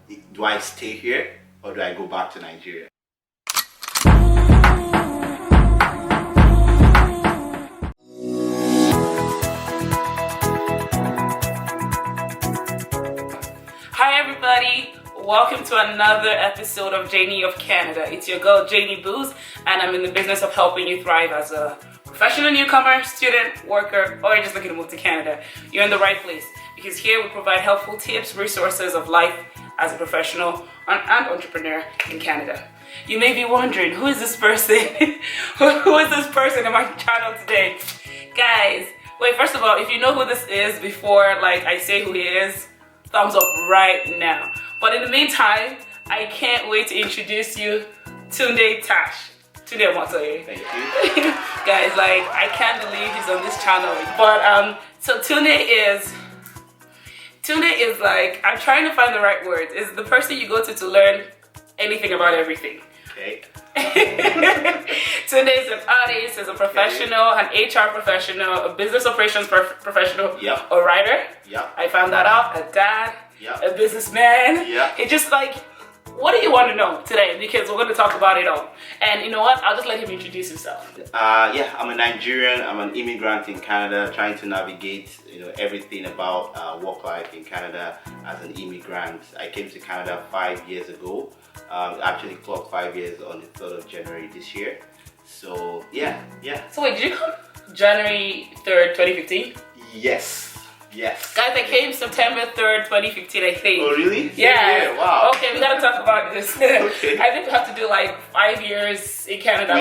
do I stay here or do I go back to Nigeria? Hi everybody, welcome to another episode of Janey of Canada. It's your girl Janey Booz, and I'm in the business of helping you thrive as a professional newcomer, student, worker, or you're just looking to move to Canada. You're in the right place, because here we provide helpful tips, resources of life as a professional and entrepreneur in Canada. You may be wondering, who is this person? Who is this person in my channel today? Guys, wait, first of all, if you know who this is before I say who he is, thumbs up right now. But in the meantime, I can't wait to introduce you Tunde Tunde Omotoye. Thank you. Guys, I can't believe he's on this channel. But so Tunde is I'm trying to find the right words. Is the person you go to learn anything about everything. Okay. Tunde is an artist, is a professional, an HR professional, a business operations professional, Yep. a writer. Yep. I found that out. A dad. Yep. A businessman. Yep. It's just what do you want to know today? Because we're going to talk about it all. And you know what? I'll just let him introduce himself. Yeah, I'm a Nigerian. I'm an immigrant in Canada, trying to navigate, everything about work life in Canada as an immigrant. I came to Canada 5 years ago. Actually clocked 5 years on the 3rd of January this year. So yeah. So wait, did you come January 3rd, 2015? Yes. Guys, I came September 3rd, 2015, I think. Oh, really? Yeah. Wow. Okay, we gotta talk about this. Okay. I think we have to do 5 years in Canada.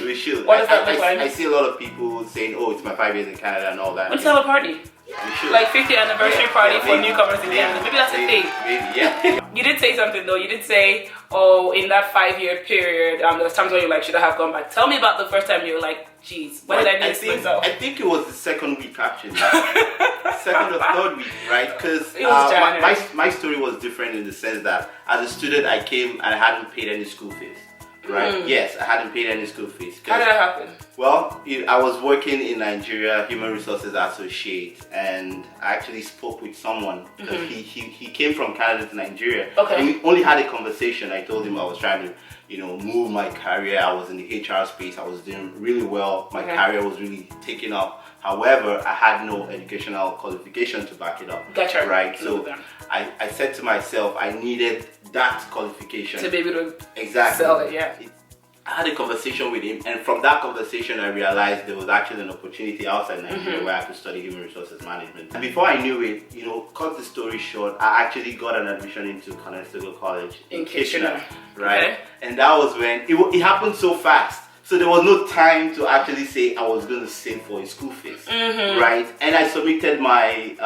We should. What does that look like? I see a lot of people saying, oh, it's my 5 years in Canada and all that. Let's have a party. We should. 50th anniversary party for newcomers in Canada. Maybe that's a thing. Maybe, yeah. You did say something though. You did say, oh, in that 5-year period, there was times when you should I have gone back. Tell me about the first time you were geez, when did I do this myself? I think it was the second week actually. Second or third week, right? Because my story was different in the sense that as a student I came and I hadn't paid any school fees. Right? Yes, I hadn't paid any school fees. How did that happen? Well, I was working in Nigeria, Human Resources Associate, and I actually spoke with someone because he came from Canada to Nigeria. Okay. And we only had a conversation. I told him I was trying to, move my career. I was in the HR space. I was doing really well. My career was really taking off. However, I had no educational qualification to back it up. Gotcha. Right? So I said to myself, I needed that qualification to be able to exactly sell it. Yeah. I had a conversation with him, and from that conversation I realized there was actually an opportunity outside Nigeria where I could study human resources management. And before I knew it, cut the story short, I actually got an admission into Constable College in Kitchener, right? Okay. And that was when it happened so fast. So there was no time to actually say I was going to save for his school fees, right? And I submitted my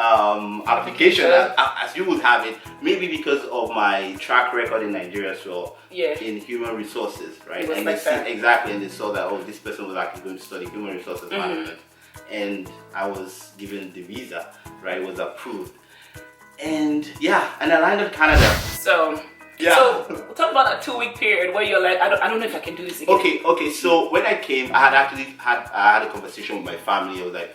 application as you would have it, maybe because of my track record in Nigeria as well, in human resources, right? And exactly, and they saw that, oh, this person was actually going to study human resources management. And I was given the visa, right? It was approved. And and I landed Canada. So we'll talk about that 2-week period where you're I don't know if I can do this again. Okay. So when I came, I had a conversation with my family. I was like,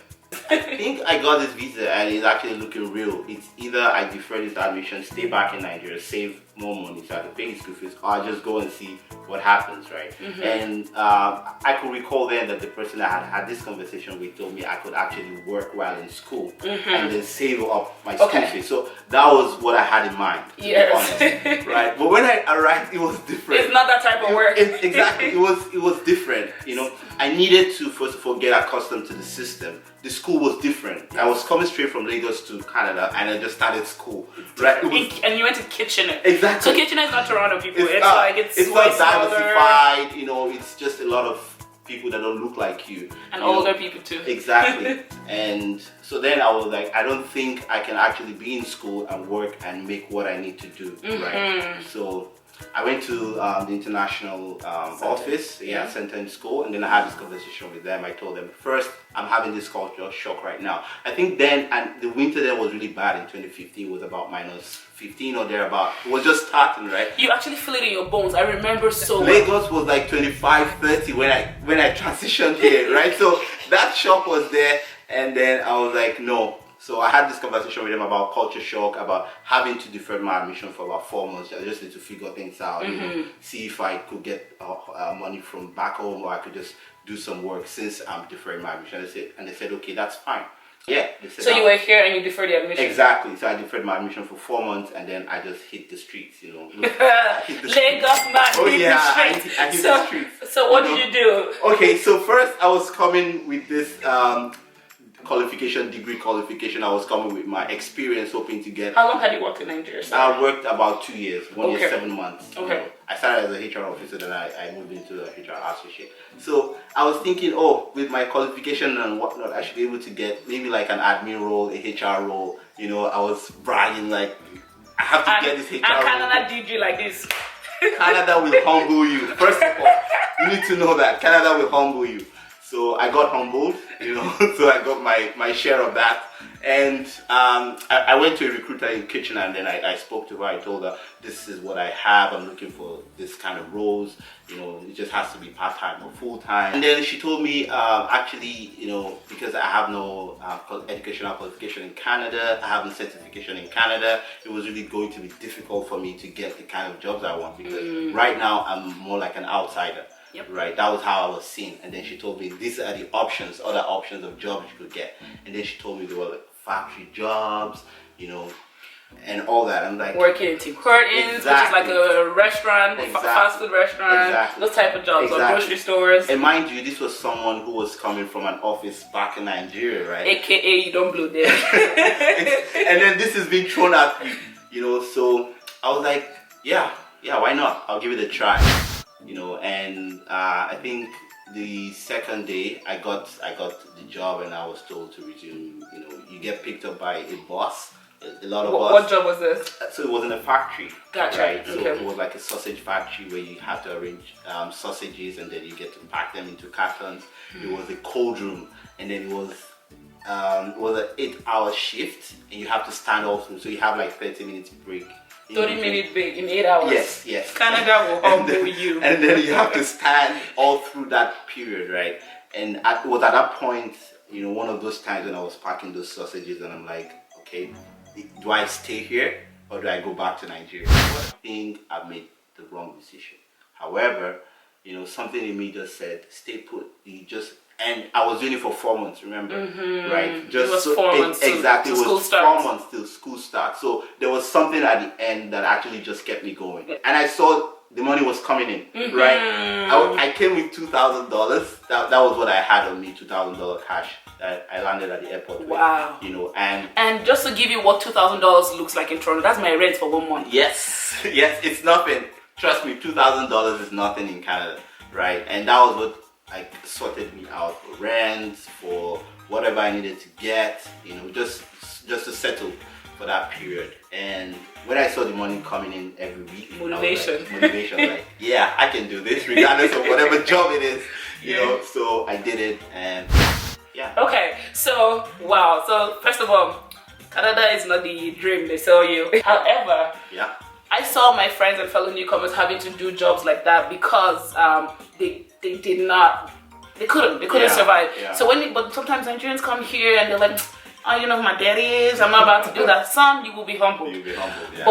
I think I got this visa and it's actually looking real. It's either I defer this admission, stay back in Nigeria, save more money so I can pay the school fees, or I just go and see what happens, right? And I could recall then that the person I had this conversation with told me I could actually work while in school and then save up my school fees. So that was what I had in mind, to be honest, right? But when I arrived, it was different. It's not that type of work. Exactly, it was different. I needed to first of all get accustomed to the system. The school was different. I was coming straight from Lagos to Canada, and I just started school. Right? And you went to Kitchener. Exactly. So Kitchener is not Toronto, people. It's not diversified. It's just a lot of people that don't look like you. And older people too. Exactly. And so then I was like, I don't think I can actually be in school and work and make what I need to do. Right. So I went to the international office, center in school, and then I had this conversation with them. I told them, first, I'm having this culture shock right now. I think then, and the winter there was really bad in 2015, it was about -15 or thereabout. It was just starting, right? You actually feel it in your bones. I remember so well. Lagos was like 25, 30 when I transitioned here, right? So that shock was there, and then I was like, no, So I had this conversation with him about culture shock, about having to defer my admission for about 4 months. I just need to figure things out, you know, see if I could get money from back home, or I could just do some work since I'm deferring my admission. And they said, okay, that's fine. Yeah. They said, so you were here and you deferred the admission? Exactly. So I deferred my admission for 4 months, and then I just hit the streets, you know. Lagos man, oh hit yeah, the streets. I hit the streets. So what did you do? Okay, so first I was coming with this degree qualification. I was coming with my experience, hoping to get. How long had you worked in Nigeria? I worked about 2 years, 1 year, 7 months. Okay. You know. I started as a HR officer, then I moved into a HR associate. So I was thinking, oh, with my qualification and whatnot, I should be able to get maybe like an admin role, a HR role. You know, I was bragging like, I have to get this HR role. And Canada did you like this? Canada will humble you. First of all, you need to know that Canada will humble you. So I got humbled, you know, so I got my share of that. And I went to a recruiter in Kitchener, and then I spoke to her. I told her, this is what I have. I'm looking for this kind of roles. You know, it just has to be part-time or full-time. And then she told me, actually, you know, because I have no educational qualification in Canada, I have no certification in Canada, it was really going to be difficult for me to get the kind of jobs I want, because right now I'm more like an outsider. Yep. Right, that was how I was seen. And then she told me these are the options, other options of jobs you could get. And then she told me there were like factory jobs, you know, and all that. I'm like, working in Tim Hortons, exactly. Which is like a restaurant, fast food restaurant, those type of jobs, or grocery stores. And mind you, this was someone who was coming from an office back in Nigeria, right? AKA you don't blow there. And then this is being thrown at me, you know. So I was like, yeah, why not? I'll give it a try. You know, and I think the second day I got the job, and I was told to resume. You know, you get picked up by a boss. A lot of us. What job was this? So it was in a factory. Gotcha. Right. So okay. it was like a sausage factory where you have to arrange sausages, and then you get to pack them into cartons. It was a cold room, and then it was an 8-hour shift, and you have to stand all through. So you have like 30 minutes break. 30-minute break in 8 hours. Yes. Canada will humble you. And then you have to stand all through that period, right? And it was at that point, you know, one of those times when I was packing those sausages, and I'm like, okay, do I stay here or do I go back to Nigeria? I think I made the wrong decision. However, you know, something in me just said, stay put. And I was doing it for 4 months, remember? Right? Just it was 4 months. Exactly. It was 4 months till school starts. So there was something at the end that actually just kept me going. And I saw the money was coming in, right? I came with $2,000. That was what I had on me, $2,000 cash that I landed at the airport with. Wow. You know, and just to give you what $2,000 looks like in Toronto, that's my rent for 1 month. Yes, it's nothing. Trust me, $2,000 is nothing in Canada, right? And that was what sorted me out for rent, for whatever I needed to get, you know, just to settle for that period. And when I saw the money coming in every week, motivation, like, yeah, I can do this regardless of whatever job it is, you know. So I did it, and yeah. Okay, so wow. So first of all, Canada is not the dream they sell you. However, yeah, I saw my friends and fellow newcomers having to do jobs like that because they couldn't survive. Yeah. So but sometimes Nigerians come here and they're like, oh, you know who my daddy is, I'm not about to do that. Some, you will be humbled. You'll be humbled, yeah.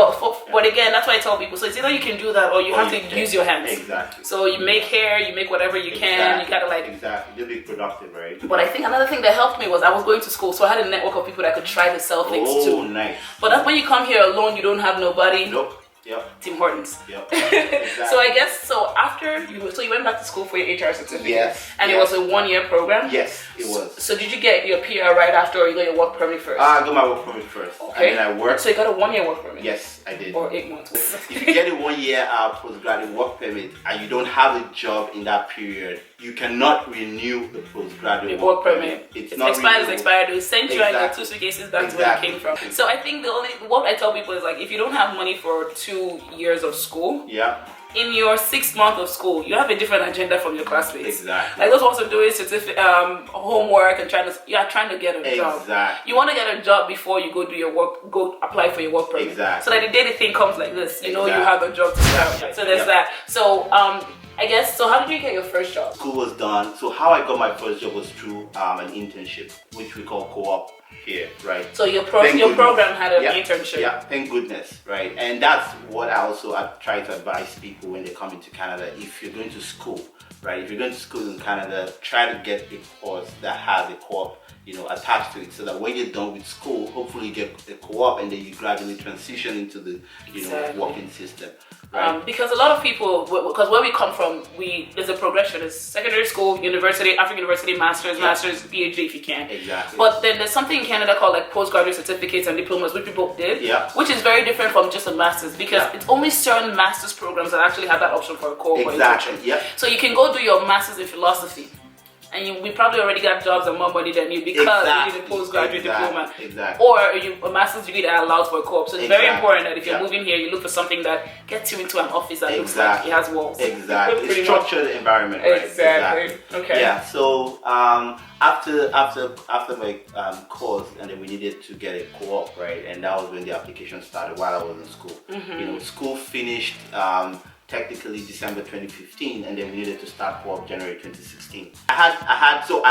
But again, that's why I tell people, so it's either you can do that or you have to use your hands. Exactly. So you make hair, you make whatever you can, you gotta like... Exactly, you'll be productive, right? But I think another thing that helped me was I was going to school, so I had a network of people that could try to sell things too. Oh, nice. But that's when you come here alone, you don't have nobody. Nope. Yep. Tim Hortons. Yep. Exactly. So I guess after you went back to school for your HR certificate. Yes. And it was a 1-year program. Yes, it was. So did you get your PR right after, or you got your work permit first? I got my work permit first. Okay. And then I worked. So you got a 1-year work permit. Yes, I did. Or 8 months. If you get a 1-year postgraduate work permit and you don't have a job in that period, you cannot renew the postgraduate work permit. It's not expired. They sent you and your 2 suitcases back to where it came from. So I think what I tell people is like, if you don't have money for 2 years of school, in your 6th month of school, you have a different agenda from your classmates. Exactly. Like those ones are doing homework and trying to get a job. Exactly. You want to get a job before you go do your work, go apply for your work permit. Exactly. So that the day the thing comes like this, you know you have a job to start with. So there's that. So I guess, so how did you get your first job? School was done. So how I got my first job was through an internship, which we call co-op here, right? So your program had an internship. Yeah, thank goodness, right? And that's what I try to advise people when they come into Canada. If you're going to school, right? If you're going to school in Canada, try to get a course that has a co-op, attached to it, so that when you're done with school, hopefully you get a co-op and then you gradually transition into the, working system. Right. Because a lot of people, because where we come from, there's a progression. It's secondary school, university, African university, masters, PhD if you can. Exactly. But then there's something in Canada called like postgraduate certificates and diplomas, which we both did, which is very different from just a master's, because it's only certain master's programs that actually have that option for a co-op. Exactly. Yeah. So you can go do your master's in philosophy, and we probably already got jobs and more money than you because you did a postgraduate diploma. Exactly. Or a master's degree that allows for a co-op. So it's very important that if you're moving here, you look for something that gets you into an office that looks like it has walls. Exactly. It's structured environment, right? Exactly. Okay. Yeah. So after my course, and then we needed to get a co-op, right? And that was when the application started while I was in school. School finished technically December 2015, and then we needed to start co-op January 2016. I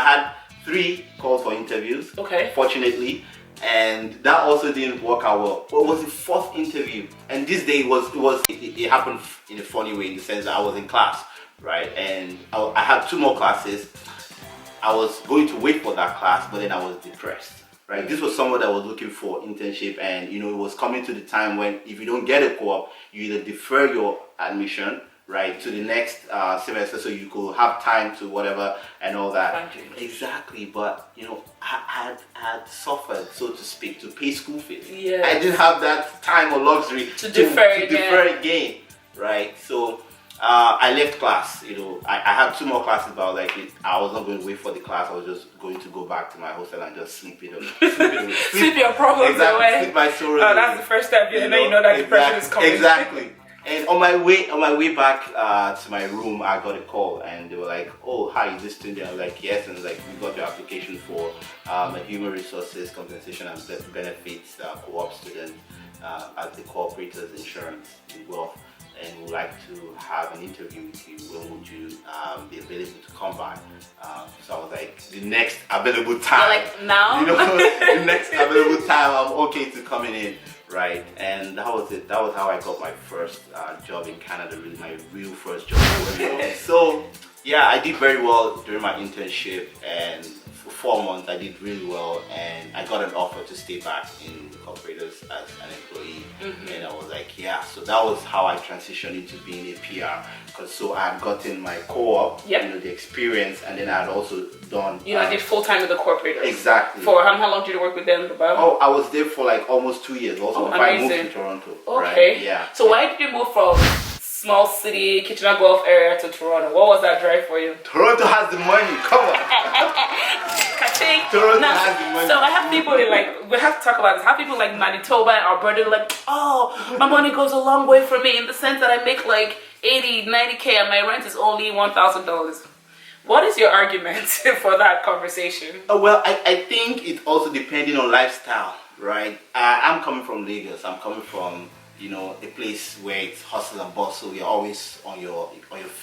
had 3 calls for interviews. Okay. Fortunately, and that also didn't work out well. But it was the 4th interview, and this day it happened in a funny way, in the sense that I was in class, right? And I had 2 more classes. I was going to wait for that class, but then I was depressed. Right, this was someone that was looking for internship, and it was coming to the time when if you don't get a co-op, you either defer your admission, right, to the next semester, so you could have time to whatever and all that. Exactly, but I had suffered, so to speak, to pay school fees. Yeah, I didn't have that time or luxury to defer again, right? So I left class. I had 2 more classes, but I was like, I was not going to wait for the class. I was just going to go back to my hostel and just sleep. Sleep your problems away. Sleep my sorrows. Oh, that's the first step. You know that depression is coming. Exactly. And on my way back to my room, I got a call, and they were like, "Oh, hi, is this Tunde?" I was like, "Yes." And like, "We got your application for a human resources compensation and benefits co-op student at the Cooperator's Insurance in Guelph, and we'd like to have an interview with you. When would you be available to come by?" So I was like, the next available time. You're like, now? The next available time, I'm okay to coming in, right? And that was it. That was how I got my first job in Canada, really my real first job. So yeah, I did very well during my internship, and for 4 months I did really well, and I got an offer to stay back in the Cooperator's as an employee. And I was like, yeah. So that was how I transitioned into being a PR, because so I had gotten my co-op, the experience, and then I had also done. I did full time with the Cooperator's. Exactly. For how long did you work with them? Oh, I was there for like almost 2 years. Also, before I moved to Toronto. Okay. Right? Yeah. So why did you move from small city, Kitchener-Gulf area to Toronto? What was that drive for you? Toronto has the money. Come on. Toronto has the money. So I have people we have to talk about this. I have people like Manitoba and Alberta like, oh, my money goes a long way for me, in the sense that I make like 80, 90K and my rent is only $1,000. What is your argument for that conversation? Well, I think it's also depending on lifestyle, right? I'm coming from Lagos. I'm coming from a place where it's hustle and bustle. You're always on your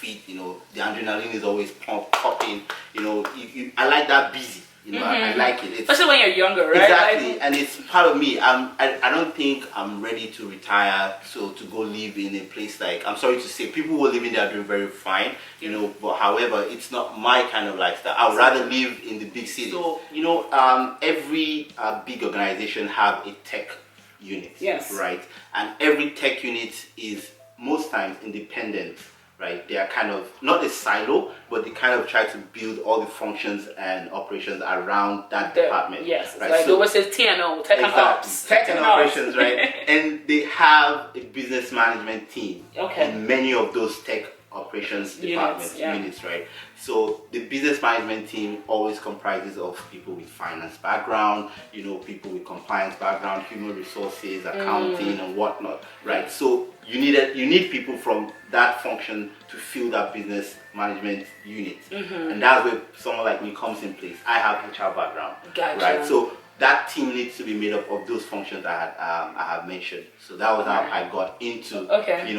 feet. The adrenaline is always popping. I like that busy. I like it. Especially when you're younger, right? Exactly, and it's part of me. I don't think I'm ready to retire, so to go live in a place like, I'm sorry to say, people who are living there are doing very fine, but however, it's not my kind of lifestyle. I would rather live in the big city. So, every big organization have a tech unit, right? And every tech unit is most times independent. Right, they are kind of not a silo, but they kind of try to build all the functions and operations around that department. Yes, right? Like always says TNO, Tech and Ops. Tech and Operations, right? And they have a business management team. Okay. And many of those tech operations departments, units, right? So the business management team always comprises of people with finance background, people with compliance background, human resources, accounting, and whatnot, right? So you need people from that function to fill that business management unit, and that's where someone like me comes in place. I have HR background, Gotcha. right? So that team needs to be made up of those functions I have mentioned. So that was how I got into,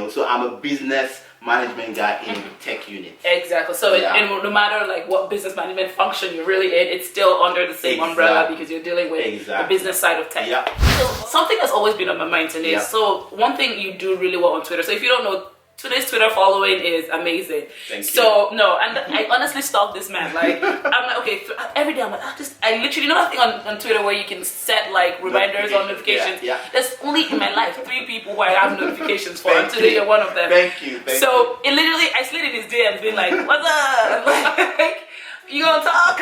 so I'm a business management guy in tech unit. Exactly. So no matter like what business management function you're really in, it's still under the same umbrella because you're dealing with the business side of tech. Yeah. So something that's always been on my mind today. So one thing you do really well on Twitter. So if you don't know, today's Twitter following is amazing. Thank you. So no, and I honestly stalk this man. Like I'm like, okay, every day I'm like, I literally know that thing on Twitter where you can set like reminders or notifications. Yeah. There's only in my life 3 people who I have notifications for, and today you're one of them. Thank you. So it literally, I slid in his DMs being like, what's up? Like, you gonna talk?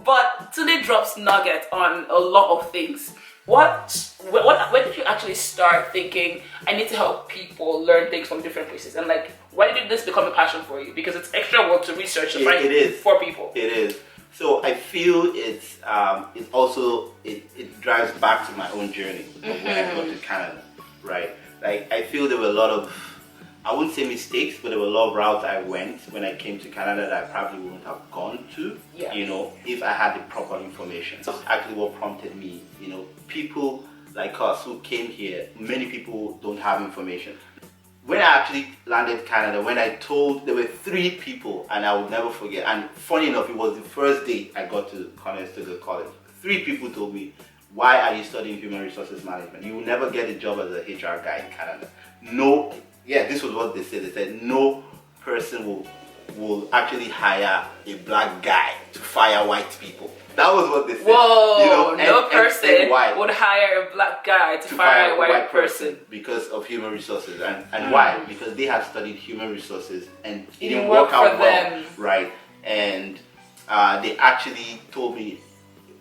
But Tunde drops nuggets on a lot of things. When did you actually start thinking, I need to help people learn things from different places? And like, why did this become a passion for you? Because it's extra work to research and find for people. It is. So I feel it's also it drives back to my own journey of when I got to Canada, right? Like I feel there were a lot of, I wouldn't say mistakes, but there were a lot of routes I went when I came to Canada that I probably wouldn't have gone to, if I had the proper information. So that's actually what prompted me, people like us who came here, many people don't have information. When I actually landed Canada, when I told, there were 3 people, and I would never forget, and funny enough, it was the first day I got to Student College. 3 people told me, why are you studying human resources management? You will never get a job as a HR guy in Canada. No, this was what they said. They said no person will actually hire a black guy to fire white people. That was what they said. Whoa, no person would hire a black guy to fire a white person. Because of human resources. And why? Because they had studied human resources and it didn't work out well. Right. And they actually told me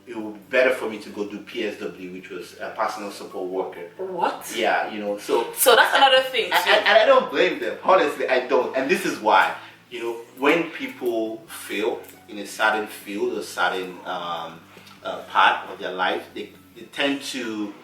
it would be better for me to go do PSW, which was a personal support worker. What? Yeah, so that's another thing. And I don't blame them. Honestly, I don't. And this is why. When people fail in a certain field or certain part of their life, they tend to,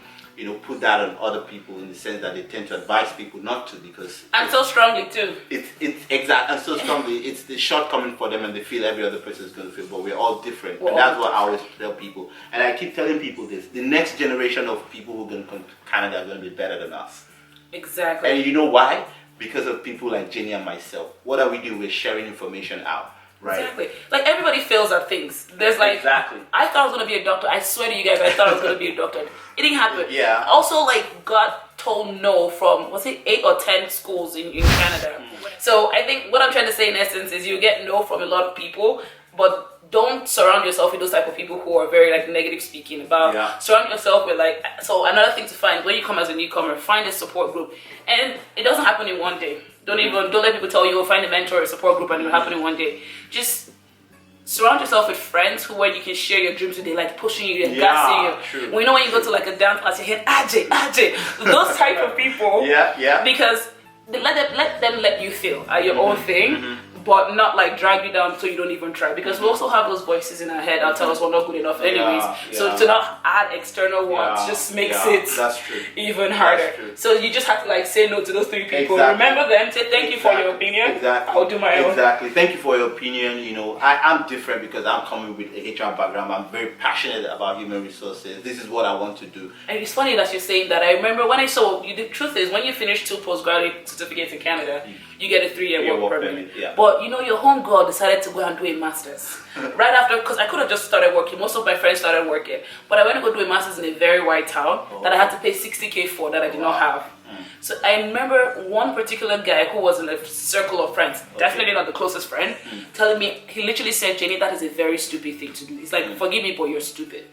put that on other people in the sense that they tend to advise people not to, because and so strongly too. It's exact and so strongly. It's the shortcoming for them, and they feel every other person is going to feel. But we're all different, and that's what I always tell people. And I keep telling people this: the next generation of people who are going to come to Canada are going to be better than us. Exactly. And you know why? Because of people like Janey and myself. What are we doing? We're sharing information out. Right. Exactly. Like everybody fails at things. There's like, I thought I was going to be a doctor. I swear to you guys, I thought I was going to be a doctor. It didn't happen. Yeah. Also, like, got told no from, was it 8 or 10 schools in Canada. So I think what I'm trying to say in essence is you get no from a lot of people, but don't surround yourself with those type of people who are very like negative speaking about. Surround yourself with like, so another thing to find when you come as a newcomer, find a support group. And it doesn't happen in one day. Don't let people tell you, oh, find a mentor or a support group and it'll happen in one day. Just surround yourself with friends who, when you can share your dreams with, they like pushing you and gassing you. True. When when you go to like a dance class, you hear Ajay, those type of people. Because let them let you feel your own thing. But not like drag you down so you don't even try, because we also have those voices in our head that tell us we're not good enough anyways. So to not add external ones just makes it even harder. So you just have to like say no to those 3 people. Remember them, say thank you for your opinion. I'll do my own. Exactly. Thank you for your opinion. I'm different because I'm coming with a HR background. I'm very passionate about human resources. This is what I want to do. And it's funny that you're saying that. I remember when I saw you, the truth is when you finish 2 postgraduate certificates in Canada, you get a 3-year work permit. But your home girl decided to go and do a master's right after, because I could have just started working. Most of my friends started working, but I went to go do a master's in a very white town that I had to pay $60,000 for that I did not have. So I remember one particular guy who was in a circle of friends, definitely not the closest friend, telling me, he literally said, Janey, that is a very stupid thing to do. He's like, forgive me, but you're stupid.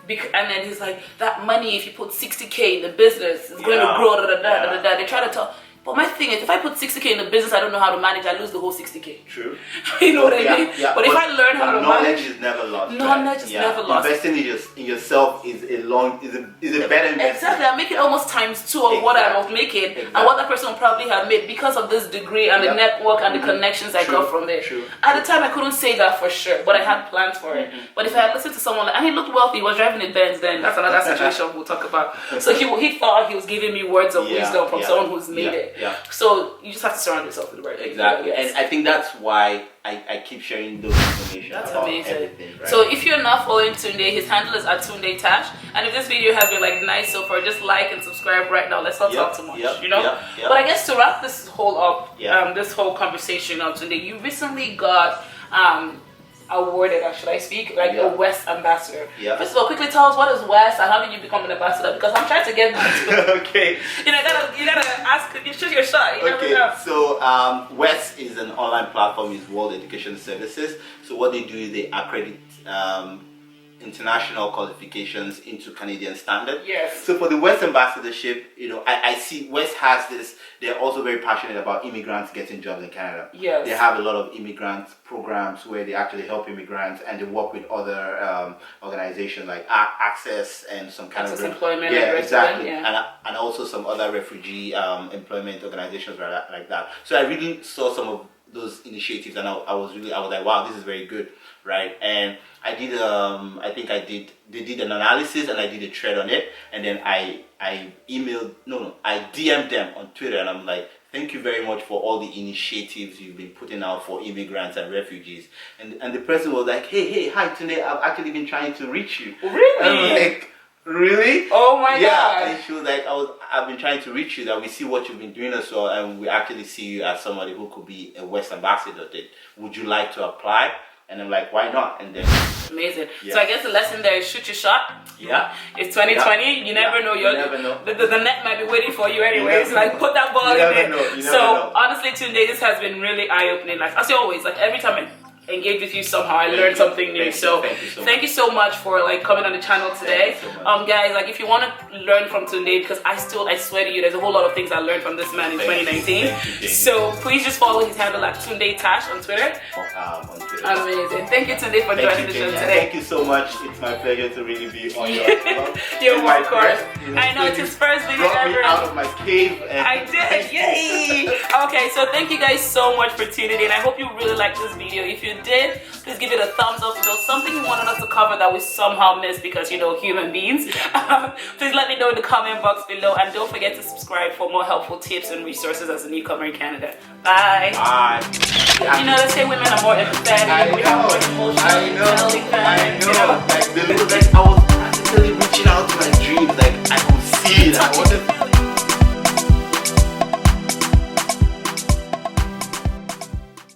And then he's like, that money, if you put $60,000 in the business, it's going to grow. They try to tell. But my thing is, if I put $60,000 in the business I don't know how to manage, I lose the whole $60,000. True. You know what I mean? But if I learn how to manage, knowledge is never lost. Knowledge is never lost. Investing in yourself is a better investment. Exactly. I'm making almost times 2 of what I was making and what that person would probably have made because of this degree and the network and the connections I got from it. At the time, I couldn't say that for sure, but I had plans for it. But if I had listened to someone, and he looked wealthy, he was driving a Benz then, that's another situation we'll talk about. So he thought he was giving me words of wisdom from someone who's made it. it. Yeah. So you just have to surround yourself with the right people. Exactly. And I think that's why I keep sharing those information about everything. Right? So if you're not following Tunde, his handle is at Tunde Tash. And if this video has been like nice so far, just like and subscribe right now. Let's not talk too much, you know? But I guess to wrap this whole up, this whole conversation on Tunde, you recently got awarded, or should I speak, like a West ambassador. First of all, quickly tell us what is West and how did you become an ambassador? Because I'm trying to get that. Okay. You gotta ask. You shoot your shot. You never know. So West is an online platform. It's World Education Services. So what they do is they accredit international qualifications into Canadian standard. Yes. So for the West ambassadorship, you know, I see West has this. They're also very passionate about immigrants getting jobs in Canada. Yes. They have a lot of immigrant programs where they actually help immigrants, and they work with other organizations like Access and some kind of employment. Exactly. And also some other refugee employment organizations like that. So I really saw some of those initiatives, and I was like, wow, this is very good, right? And I did they did an analysis, and I did a thread on it, and then I DM'd them on Twitter, and I'm like, thank you very much for all the initiatives you've been putting out for immigrants and refugees. And the person was like, hey, hi Tunde, I've actually been trying to reach you. Really? And I'm like, really? Oh my God. Yeah, and she was like, I've been trying to reach you, that we see what you've been doing as well, and we actually see you as somebody who could be a West ambassador. Would you like to apply? And I'm like, why not? And then amazing. So I guess the lesson there is shoot your shot. Yeah. It's 2020. You never know. You never know. The net might be waiting for you anyways. Like put that ball in there. Honestly, Tunde, this has been really eye-opening. Like as always, like every time I engage with you somehow, I learned something new. Thank you so much for like coming on the channel today. Guys, like if you want to learn from Tunde, because I swear to you, there's a whole lot of things I learned from this man in 2019. So please just follow his handle at Tunde Tash on Twitter. Amazing. Thank you, Tunde, for joining the show today. Thank you so much. It's my pleasure to really be on your You're of course. I know it's his first video ever. Out of my cave. I did. Yay. Okay, so thank you guys so much for tuning in. I hope you really liked this video. If you did, please give it a thumbs up. If there was something you wanted us to cover that we somehow missed because, you know, human beings, please let me know in the comment box below, and don't forget to subscribe for more helpful tips and resources as a newcomer in Canada. Bye. Bye. You know, they say women are more empathetic, we have more emotional I know. Like I was actually reaching out to my dreams, like I could see it.